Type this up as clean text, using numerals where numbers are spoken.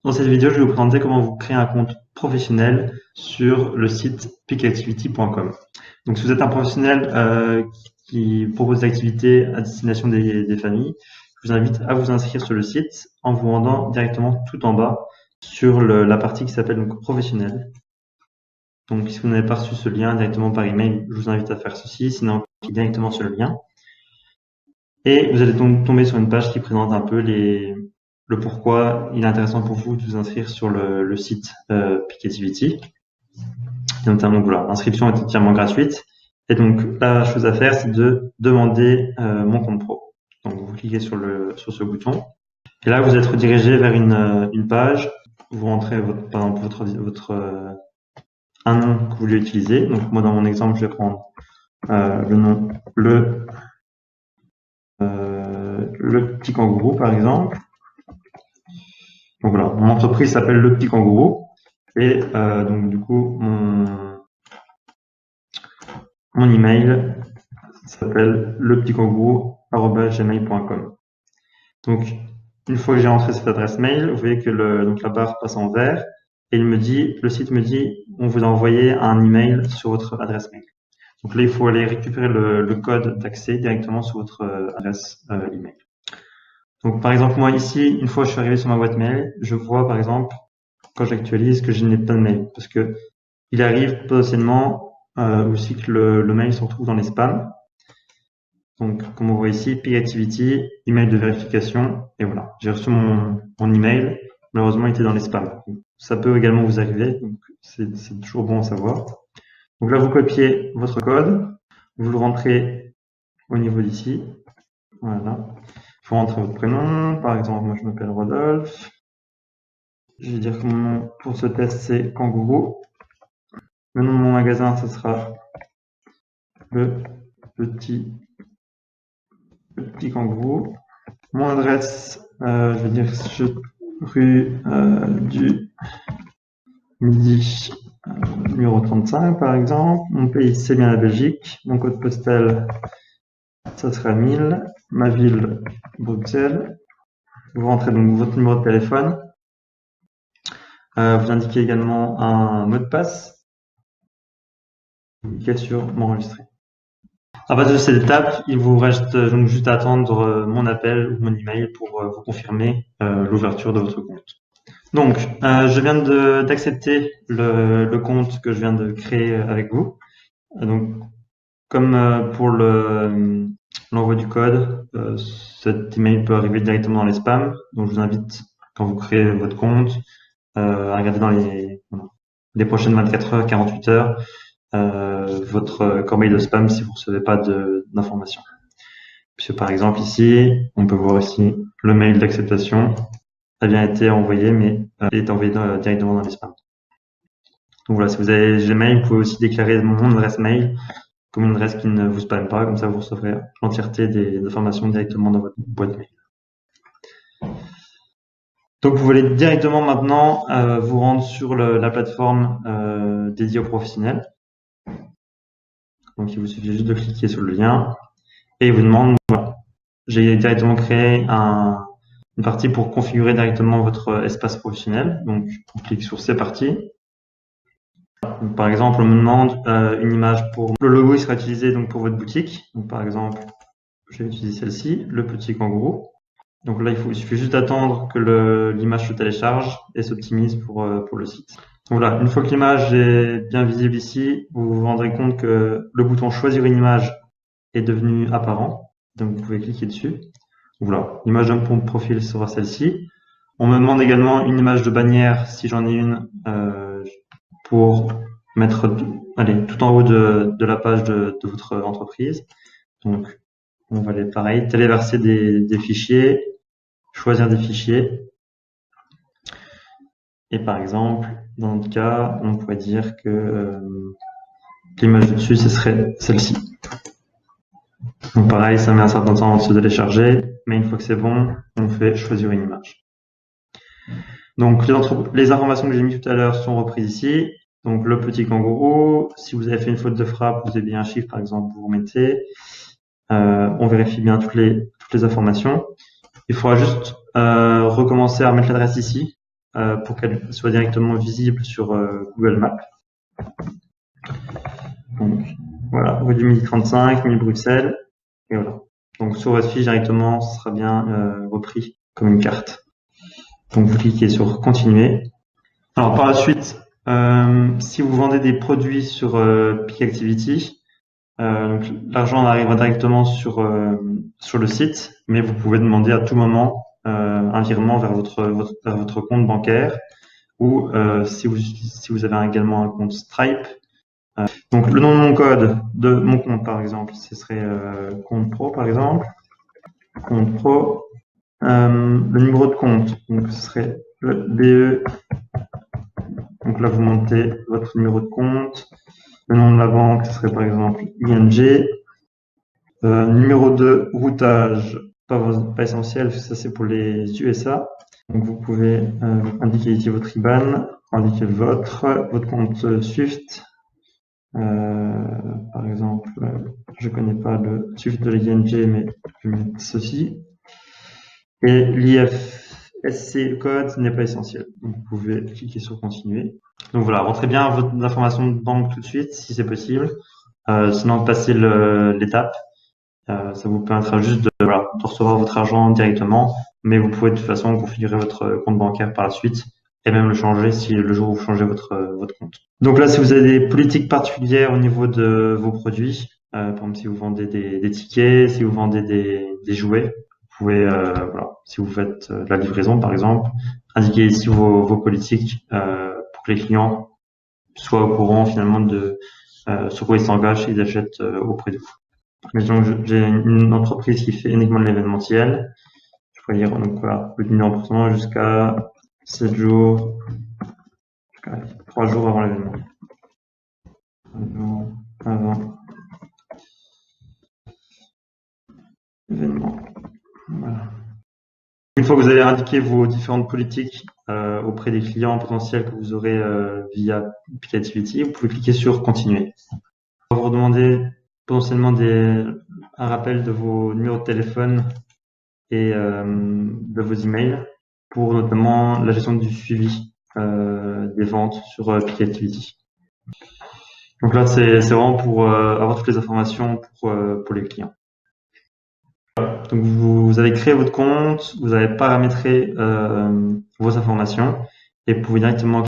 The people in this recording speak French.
Dans cette vidéo, je vais vous présenter comment vous créer un compte professionnel sur le site peakactivity.com. Donc, si vous êtes un professionnel qui propose des activités à destination des familles, je vous invite à vous inscrire sur le site en vous rendant directement tout en bas sur la partie qui s'appelle donc professionnel. Donc, si vous n'avez pas reçu ce lien directement par email, je vous invite à faire ceci, sinon cliquez directement sur le lien. Et vous allez donc tomber sur une page qui présente un peu le pourquoi il est intéressant pour vous de vous inscrire sur le site Peakactivity. Et notamment, voilà, l'inscription est entièrement gratuite. Et donc, la chose à faire, c'est de demander mon compte pro. Donc, vous cliquez sur ce bouton. Et là, vous êtes redirigé vers une page. Vous rentrez, par exemple, un nom que vous voulez utiliser. Donc, moi, dans mon exemple, je vais prendre le nom, le petit kangourou, par exemple. Donc voilà, mon entreprise s'appelle Le Petit Kangourou. Et donc du coup, mon email s'appelle lepetitkangourou@gmail.com. Donc, une fois que j'ai rentré cette adresse mail, vous voyez que donc la barre passe en vert et le site me dit, on vous a envoyé un email sur votre adresse mail. Donc là, il faut aller récupérer le code d'accès directement sur votre adresse email. Donc, par exemple, moi ici, une fois que je suis arrivé sur ma boîte mail, je vois par exemple, quand j'actualise, que je n'ai pas de mail parce que il arrive potentiellement aussi que le mail se retrouve dans les spams. Donc, comme on voit ici, Peakactivity, email de vérification, et voilà. J'ai reçu mon email, malheureusement, il était dans les spams. Donc, ça peut également vous arriver, donc c'est toujours bon à savoir. Donc là, vous copiez votre code, vous le rentrez au niveau d'ici, voilà. Il faut rentrer votre prénom, par exemple, moi je m'appelle Rodolphe. Je vais dire que mon nom pour ce test c'est Kangourou. Le nom de mon magasin, ce sera le petit Kangourou. Mon adresse, je vais dire rue du Midi, numéro 35 par exemple. Mon pays, c'est bien la Belgique. Mon code postal, ça sera 1000. Ma ville, Bruxelles. Vous rentrez donc votre numéro de téléphone. Vous indiquez également un mot de passe. Vous cliquez sur m'enregistrer. À partir de cette étape, il vous reste donc juste à attendre mon appel ou mon email pour vous confirmer l'ouverture de votre compte. Donc, je viens d'accepter le compte que je viens de créer avec vous. Donc, comme pour l'envoi du code, cet email peut arriver directement dans les spams. Donc, je vous invite, quand vous créez votre compte, à regarder dans les prochaines 24 heures, 48 heures, votre corbeille de spam si vous recevez pas d'informations. Puisque par exemple ici, on peut voir ici le mail d'acceptation a bien été envoyé, mais il est envoyé directement dans les spams. Donc voilà, si vous avez Gmail, vous pouvez aussi déclarer mon adresse mail comme une adresse qui ne vous spamme pas, comme ça vous recevrez l'entièreté des informations directement dans votre boîte mail. Donc vous voulez directement maintenant vous rendre sur la plateforme dédiée aux professionnels. Donc il vous suffit juste de cliquer sur le lien et il vous demande, voilà, j'ai directement créé une partie pour configurer directement votre espace professionnel. Donc on clique sur c'est parti. Donc, par exemple, on me demande une image pour le logo, il sera utilisé donc pour votre boutique. Donc par exemple, je vais utiliser celle-ci, le petit kangourou. Donc là, il suffit juste d'attendre que l'image se télécharge et s'optimise pour le site. Donc voilà, une fois que l'image est bien visible ici, vous vous rendrez compte que le bouton choisir une image est devenu apparent. Donc vous pouvez cliquer dessus. Donc voilà, l'image de mon profil sera celle-ci. On me demande également une image de bannière, si j'en ai une, pour mettre tout en haut de la page de votre entreprise. Donc on va aller pareil, téléverser des fichiers, choisir des fichiers. Et par exemple, dans notre cas, on pourrait dire que l'image de dessus, ce serait celle-ci. Donc pareil, ça met un certain temps avant de se télécharger, mais une fois que c'est bon, on fait choisir une image. Donc les informations que j'ai mis tout à l'heure sont reprises ici. Donc le petit kangourou, si vous avez fait une faute de frappe, vous avez bien un chiffre par exemple, vous remettez. On vérifie bien toutes les informations. Il faudra juste recommencer à remettre l'adresse ici. pour qu'elle soit directement visible sur Google Maps. Donc voilà, rue du Midi 35, 1000 Bruxelles, et voilà. Donc sur votre fiche directement, ce sera bien repris comme une carte. Donc vous cliquez sur continuer. Alors par la suite, si vous vendez des produits sur Peak Activity, l'argent arrivera directement sur le site, mais vous pouvez demander à tout moment un virement vers votre compte bancaire, ou si vous avez également un compte Stripe. Donc le nom de mon code de mon compte par exemple, ce serait compte pro par exemple, compte pro. Le numéro de compte, donc ce serait le BE. Donc là vous montez votre numéro de compte. Le nom de la banque, ce serait par exemple ING. Numéro de routage, pas essentiel, parce que ça c'est pour les USA. Donc vous pouvez indiquer ici votre IBAN, indiquer votre compte SWIFT. Par exemple, je connais pas le SWIFT de l'ING, mais je vais mettre ceci. Et l'IFSC code n'est pas essentiel. Donc vous pouvez cliquer sur continuer. Donc voilà, rentrez bien votre information de banque tout de suite, si c'est possible. Sinon, passez l'étape. Ça vous permettra juste de recevoir votre argent directement, mais vous pouvez de toute façon configurer votre compte bancaire par la suite et même le changer si le jour où vous changez votre compte. Donc là, si vous avez des politiques particulières au niveau de vos produits, par exemple si vous vendez des tickets, si vous vendez des jouets, vous pouvez, si vous faites de la livraison par exemple, indiquer ici vos politiques pour que les clients soient au courant finalement de sur quoi ils s'engagent s'ils achètent auprès de vous. Disons que j'ai une entreprise qui fait uniquement de l'événementiel. Je pourrais dire donc voilà, le 10% jusqu'à 7 jours, jusqu'à 3 jours avant l'événement. 3 jours avant l'événement. Voilà. Une fois que vous avez indiqué vos différentes politiques auprès des clients potentiels que vous aurez via Peak Activity, vous pouvez cliquer sur continuer. On va vous demander potentiellement un rappel de vos numéros de téléphone et de vos emails pour notamment la gestion du suivi des ventes sur Peak Activity. Donc là, c'est vraiment pour avoir toutes les informations pour les clients. Donc vous avez créé votre compte, vous avez paramétré vos informations et vous pouvez directement